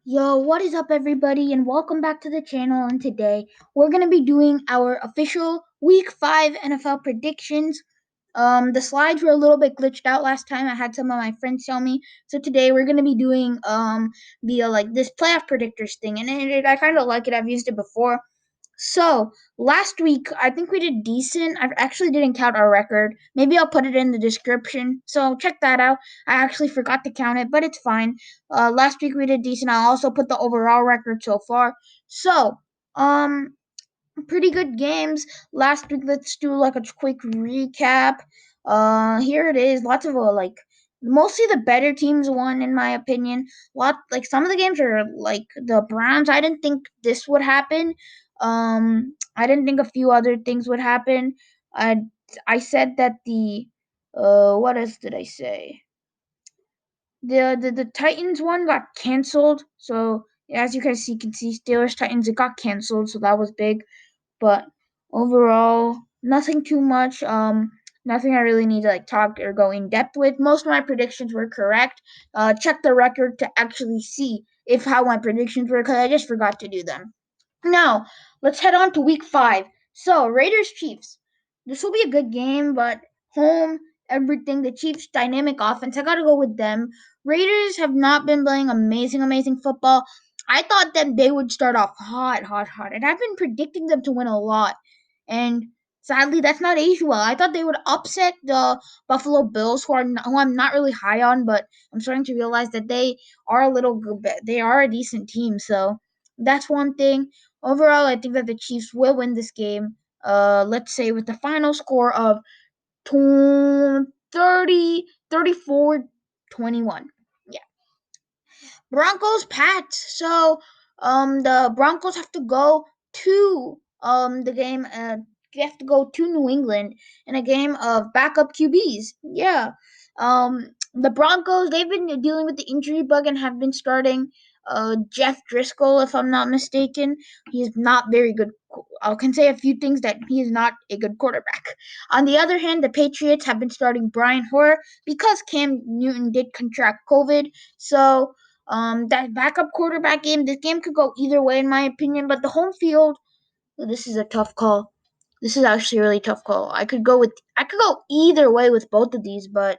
Yo, what is up, everybody, and welcome back to the channel. And today we're gonna be doing our official Week 5 NFL predictions. The slides were a little bit glitched out last time. I had some of my friends tell me, so today we're gonna be doing the like this playoff predictors thing, and I kind of like it. I've used it before. So last week, I think we did decent. I actually didn't count our record. Maybe I'll put it in the description. So check that out. I actually forgot to count it, but it's fine. Last week we did decent. I'll also put the overall record so far. So, um, pretty good games last week. Let's do like a quick recap. Here it is. Lots of like mostly the better teams won in my opinion. Like some of the games are like the Browns. I didn't think this would happen. I didn't think a few other things would happen. I I said that the what else did I say? The Titans one got canceled. So as you guys see, you can see Steelers Titans, it got canceled, so that was big. But overall, nothing too much. Nothing I really need to like talk or go in depth with. Most of my predictions were correct. Check the record to actually see if how my predictions were because I just forgot to do them. Now, let's head on to week 5. So, Raiders Chiefs. This will be a good game, but home, everything. The Chiefs' dynamic offense. I got to go with them. Raiders have not been playing amazing football. I thought that they would start off hot. And I've been predicting them to win a lot. And sadly, that's not aged well. I thought they would upset the Buffalo Bills, who I'm not really high on, but I'm starting to realize that they are a little good. They are a decent team, so that's one thing. Overall, I think that the Chiefs will win this game. Let's say with the final score of 30, 34-21. Yeah. Broncos Pats. So the Broncos have to go to the game they have to go to New England in a game of backup QBs. Yeah. The Broncos, they've been dealing with the injury bug and have been starting Jeff Driscoll, if I'm not mistaken. He's not very good. I can say a few things that he is not a good quarterback. On the other hand, the Patriots have been starting Brian Hoyer because Cam Newton did contract COVID. So that backup quarterback game, this game could go either way in my opinion, but the home field, this is a tough call. This is actually a really tough call. I could go either way with both of these, but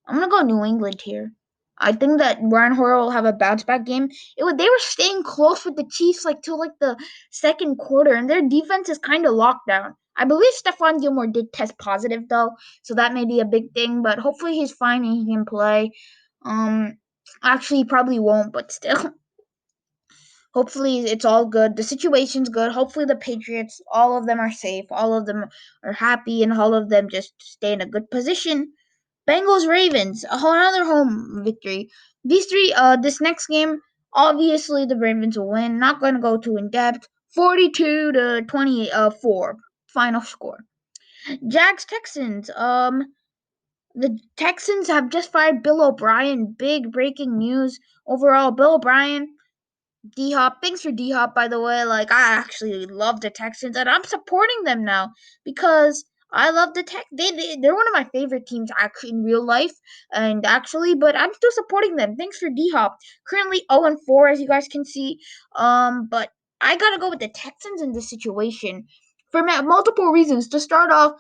I'm gonna go New England here. I think that Brian Hoyer will have a bounce back game. They were staying close with the Chiefs like till like the second quarter, and their defense is kind of locked down. I believe Stephon Gilmore did test positive though, so that may be a big thing. But hopefully he's fine and he can play. Um, Actually, he probably won't, but still, hopefully it's all good. The situation's good. Hopefully the Patriots, all of them are safe. All of them are happy, and all of them just stay in a good position. Bengals Ravens, a whole other home victory. These three, this next game, obviously the Ravens will win. Not going to go too in depth. 42-24 final score. Jags Texans. The Texans have just fired Bill O'Brien. Big breaking news. Overall, Bill O'Brien, D Hop. Thanks for D Hop, by the way. Like, I actually love the Texans, and I'm supporting them now because I love the Tech. They're one of my favorite teams actually in real life, and actually, but I'm still supporting them. Thanks for D Hop. Currently 0-4, as you guys can see. But I gotta go with the Texans in this situation for multiple reasons. To start off,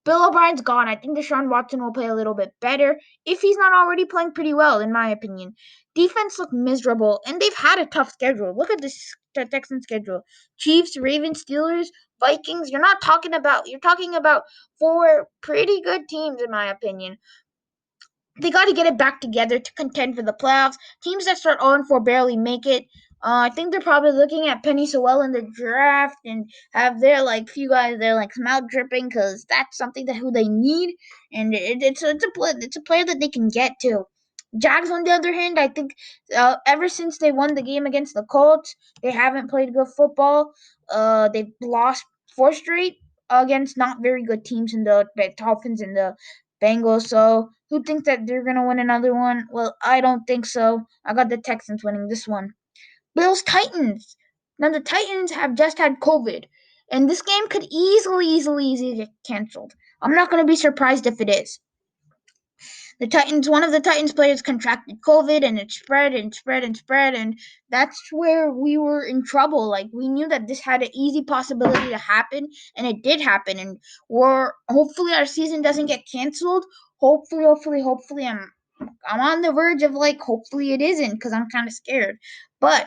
Bill O'Brien's gone. I think Deshaun Watson will play a little bit better if he's not already playing pretty well, in my opinion. Defense looked miserable, and they've had a tough schedule. Look at this Texans schedule: Chiefs, Ravens, Steelers, Vikings. You're talking about four pretty good teams, in my opinion. They got to get it back together to contend for the playoffs. Teams that start 0-4 barely make it. I think they're probably looking at Penny Sewell in the draft and have their like few guys there like mouth dripping because that's something that who they need, and it's a player that they can get to. Jags, on the other hand, I think ever since they won the game against the Colts, they haven't played good football. They've lost four straight against not very good teams in the Dolphins and the Bengals. So who thinks that they're gonna win another one? Well, I don't think so. I got the Texans winning this one. Bills Titans. Now the Titans have just had COVID, and this game could easily get canceled. I'm not gonna be surprised if it is. The Titans, one of the Titans players contracted COVID, and it spread and spread and spread, and that's where we were in trouble. Like, we knew that this had an easy possibility to happen, and it did happen. And we're hopefully our season doesn't get canceled. Hopefully, I'm on the verge of like hopefully it isn't because I'm kind of scared. But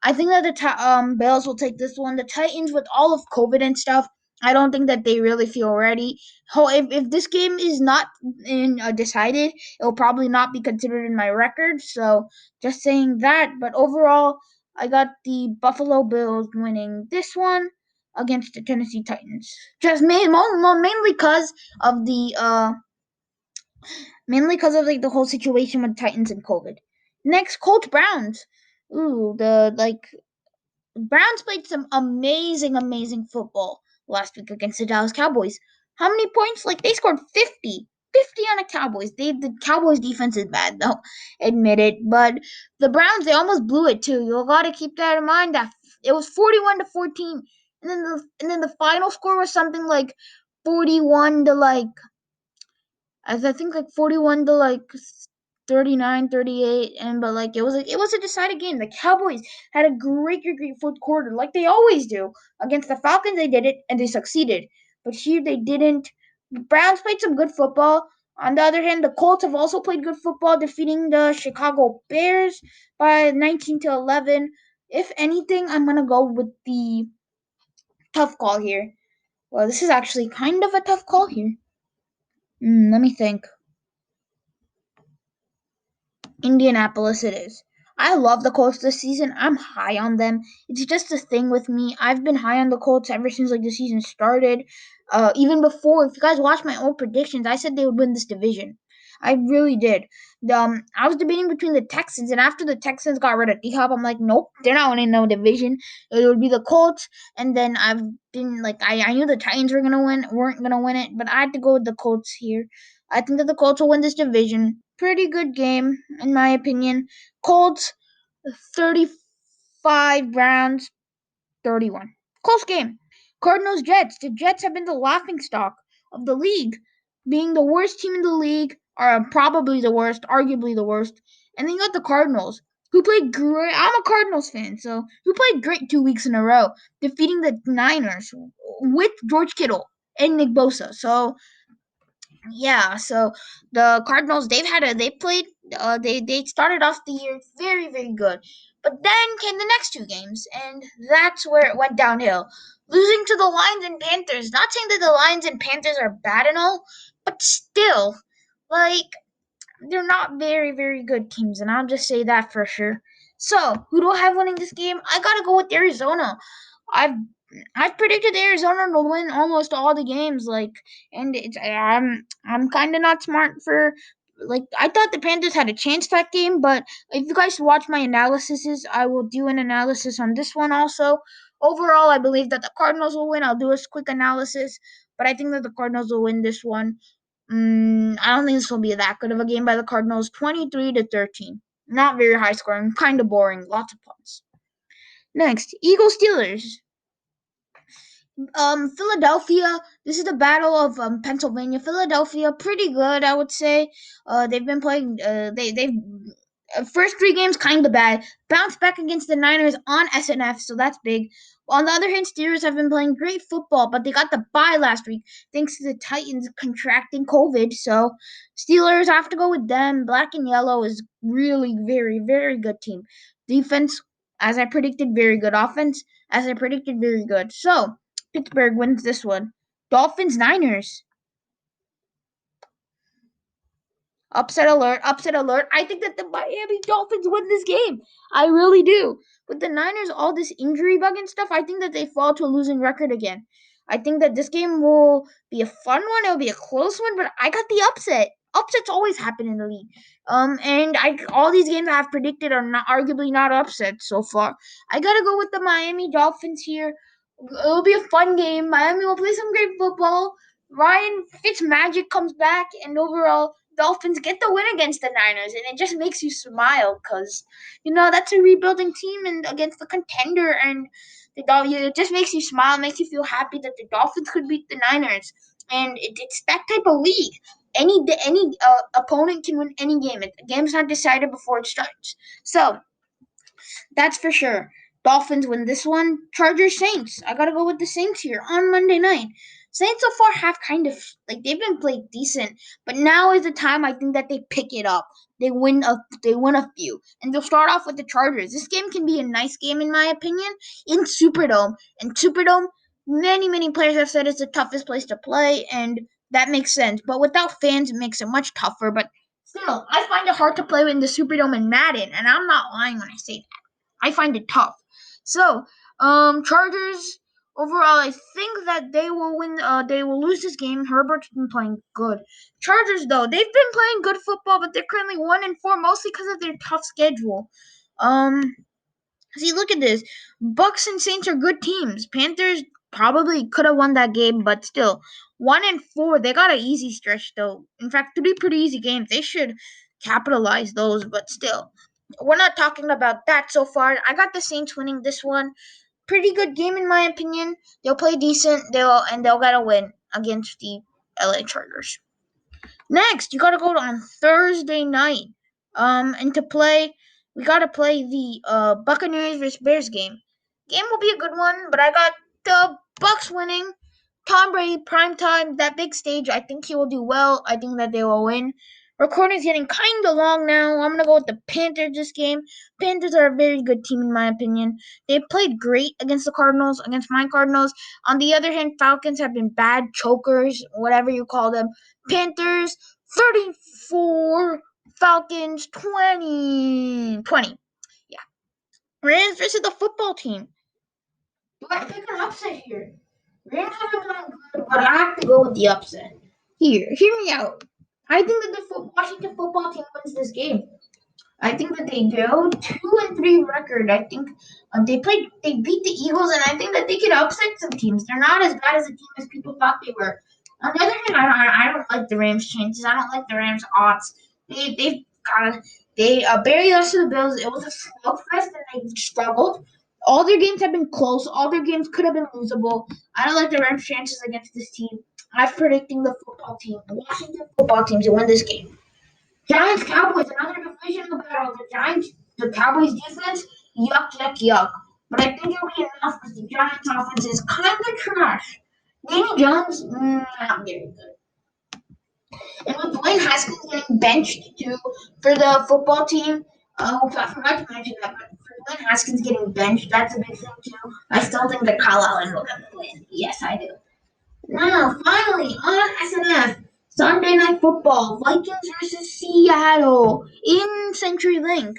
I think that the Bills will take this one. The Titans, with all of COVID and stuff, I don't think that they really feel ready. If this game is not decided, it will probably not be considered in my record. So just saying that. But overall, I got the Buffalo Bills winning this one against the Tennessee Titans. Just mainly because of the like the whole situation with Titans and COVID. Next, Colts Browns. Ooh, the like Browns played some amazing football last week against the Dallas Cowboys. How many points? Like, they scored 50. 50 on the Cowboys. The Cowboys defense is bad though, admit it. But the Browns, they almost blew it too. You gotta keep that in mind that it was 41-14, and then the final score was something like 41 to like, as I think like 41 to like 39, 38, and but like it was a decided game. The Cowboys had a great fourth quarter, like they always do. Against the Falcons they did it and they succeeded. But here they didn't. The Browns played some good football. On the other hand, the Colts have also played good football, defeating the Chicago Bears by 19-11. If anything, I'm gonna go with the tough call here. Well, this is actually kind of a tough call here. Let me think. Indianapolis it is. I love the Colts this season. I'm high on them. It's just a thing with me. I've been high on the Colts ever since like the season started. Even before, if you guys watch my old predictions, I said they would win this division. I really did. I was debating between the Texans, and after the Texans got rid of D-Hop, I'm like, nope, they're not winning no division. It would be the Colts, and then I've been like, I knew the Titans weren't gonna win it, but I had to go with the Colts here. I think that the Colts will win this division. Pretty good game, in my opinion. Colts 35, Browns 31. Close game. Cardinals Jets. The Jets have been the laughing stock of the league, being the worst team in the league, or probably the worst, arguably the worst. And then you got the Cardinals, who played great. I'm a Cardinals fan, so who played great 2 weeks in a row, defeating the Niners with George Kittle and Nick Bosa. So yeah, so the Cardinals, they played they started off the year very good. But then came the next two games, and that's where it went downhill. Losing to the Lions and Panthers. Not saying that the Lions and Panthers are bad and all, but still, like, they're not very good teams, and I'll just say that for sure. So, who do I have winning this game? I gotta go with Arizona. I've I've predicted Arizona to win almost all the games, like, and I'm kind of not smart for, like, I thought the Panthers had a chance that game, but if you guys watch my analyses, I will do an analysis on this one also. Overall, I believe that the Cardinals will win. I'll do a quick analysis, but I think that the Cardinals will win this one. I don't think this will be that good of a game by the Cardinals. 23-13. Not very high scoring, kind of boring, lots of punts. Next, Eagles Steelers. Philadelphia. This is the battle of Pennsylvania. Philadelphia, pretty good, I would say. They've been playing. They've first three games kind of bad. Bounced back against the Niners on SNF, so that's big. On the other hand, Steelers have been playing great football, but they got the bye last week thanks to the Titans contracting COVID. So Steelers have to go with them. Black and yellow is really very good team. Defense, as I predicted, very good. Offense, as I predicted, very good. So Pittsburgh wins this one. Dolphins Niners. Upset alert, upset alert. I think that the Miami Dolphins win this game. I really do. With the Niners, all this injury bug and stuff, I think that they fall to a losing record again. I think that this game will be a fun one. It'll be a close one, but I got the upset. Upsets always happen in the league. And all these games I have predicted are not arguably not upsets so far. I gotta go with the Miami Dolphins here. It'll be a fun game. Miami will play some great football. Ryan Fitzmagic comes back, and overall, Dolphins get the win against the Niners, and it just makes you smile because that's a rebuilding team and against the contender, and it just makes you smile, makes you feel happy that the Dolphins could beat the Niners, and it's that type of league. Any opponent can win any game. The game's not decided before it starts. So that's for sure. Dolphins win this one. Chargers Saints. I gotta go with the Saints here on Monday night. Saints so far have kind of like they've been playing decent, but now is the time I think that they pick it up. They win a few, and they'll start off with the Chargers. This game can be a nice game in my opinion in Superdome. And Superdome, many players have said it's the toughest place to play, and that makes sense. But without fans, it makes it much tougher. But still, I find it hard to play in the Superdome in Madden, and I'm not lying when I say that. I find it tough. So, Chargers overall, I think that they will win. They will lose this game. Herbert's been playing good. Chargers though, they've been playing good football, but they're currently 1-4, mostly because of their tough schedule. Um, See, look at this. Bucks and Saints are good teams. Panthers probably could have won that game, but still, 1-4. They got an easy stretch though. In fact, three pretty easy games. They should capitalize those, but still, we're not talking about that so far. I got the Saints winning this one. Pretty good game in my opinion. They'll play decent. They'll get a win against the LA Chargers. Next, you gotta go on Thursday night. And to play, we gotta play the Buccaneers versus Bears game. Game will be a good one, but I got the Bucks winning. Tom Brady, prime time, that big stage. I think he will do well. I think that they will win. Recording's getting kind of long now. I'm gonna go with the Panthers this game. Panthers are a very good team in my opinion. They played great against the Cardinals, against my Cardinals. On the other hand, Falcons have been bad chokers, whatever you call them. Panthers 34, Falcons 20. Yeah. Rams versus the football team. Do I pick an upset here? Rams haven't done good, but I have to go with the upset. Here, hear me out. I think that the Washington football team wins this game. I think that they do 2-3 record. I think they beat the Eagles, and I think that they could upset some teams. They're not as bad as a team as people thought they were. On the other hand, I don't like the Rams' chances. I don't like the Rams' odds. They barely lost to the Bills. It was a slugfest, and they struggled. All their games have been close. All their games could have been losable. I don't like the Rams' chances against this team. I'm predicting the Washington football team, to win this game. Giants Cowboys, another divisional battle. The Cowboys defense, yuck. But I think it'll be enough because the Giants offense is kind of trash. Danny Jones, not very good. And with Dwayne Haskins getting benched too for the football team, I forgot to mention that, but for Dwayne Haskins getting benched, that's a big thing too. I still think that Kyle Allen will have the win. Yes, I do. Now, finally, on SNF, Sunday Night Football, Vikings versus Seattle in CenturyLink.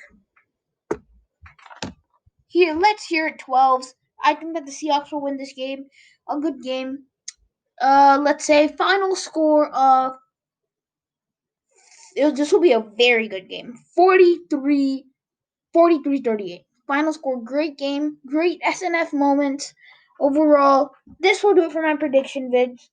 Here, let's hear it, 12s. I think that the Seahawks will win this game. A good game. Let's say final score of this will be a very good game. 43-38. Final score, great game, great SNF moments. Overall, this will do it for my prediction vids.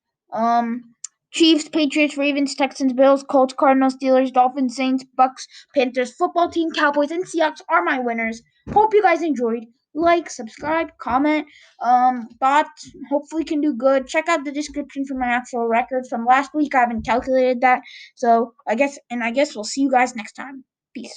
Chiefs, Patriots, Ravens, Texans, Bills, Colts, Cardinals, Steelers, Dolphins, Saints, Bucks, Panthers, football team, Cowboys, and Seahawks are my winners. Hope you guys enjoyed. Like, subscribe, comment. Thoughts hopefully can do good. Check out the description for my actual record from last week. I haven't calculated that, so I guess we'll see you guys next time. Peace.